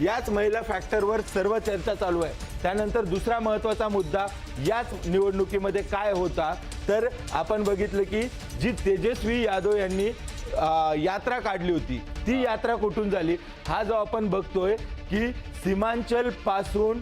याच महिला फॅक्टरवर सर्व चर्चा चालू आहे। त्यानंतर दुसरा महत्त्वाचा मुद्दा याच निवडणुकीमध्ये काय होता, तर आपण बघितलं की जी तेजस्वी यादव यांनी यात्रा काढली होती, ती यात्रा कुठून झाली, हा जो आपण बघतोय की सीमांचल पासून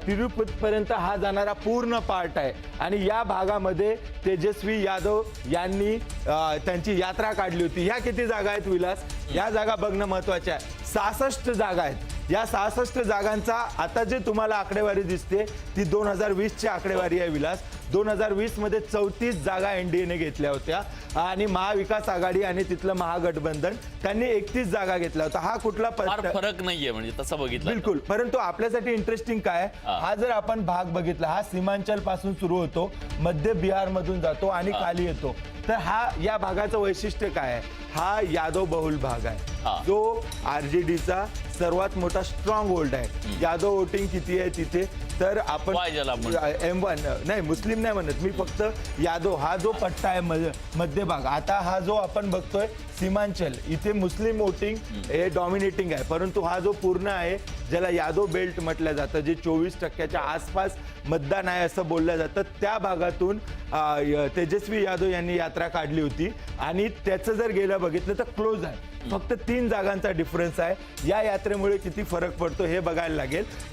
तिरुपतीपर्यंत हा जाणारा पूर्ण पार्ट आहे आणि या भागामध्ये तेजस्वी यादव यांनी त्यांची यात्रा काढली होती। ह्या किती जागा आहेत विलास? या जागा बघणं महत्त्वाचं आहे। 66 जागा आहेत। या 66 जागांचा आता जे तुम्हाला आकडेवारी दिसते ती 2020ची आकडेवारी आहे विलास। 2020 मध्ये 34 जागा एनडीएने घेतल्या होत्या आणि महाविकास आघाडी आणि तिथलं महागठबंधन त्यांनी 31 जागा घेतल्या होत्या। हा कुठला फरक नाहीये म्हणजे तसं बघितलं बिलकुल। परंतु आपल्यासाठी इंटरेस्टिंग काय, हा जर आपण भाग बघितला, हा सीमांचल पासून सुरू होतो, मध्य बिहार मधून जातो आणि खाली येतो, तर हा या भागाचं वैशिष्ट्य काय आहे, हा यादव बहुल भाग आहे जो आरजेडीचा सर्वात मोठा स्ट्रॉंग होल्ड आहे। यादव वोटिंग किती आहे तिथे, तर आपण M1 नाही, मुस्लिम नाही म्हणत मी, फक्त यादव हा जो पट्टा आहे मध्य भाग, आता हा जो आपण बघतोय सीमांचल, इथे मुस्लिम वोटिंग हे डॉमिनेटिंग आहे, परंतु हा जो पूर्ण आहे ज्याला यादव बेल्ट म्हटलं जातं, जे 24% आसपास मतदान आहे असं बोललं जातं, त्या भागातून तेजस्वी यादव यांनी यात्रा काढली होती आणि त्याचं जर गेलं बघितलं तर क्लोज आहे, फक्त 3 जागांचा डिफरन्स आहे। या यात्रेमुळे किती फरक पडतो हे बघायला लागेल।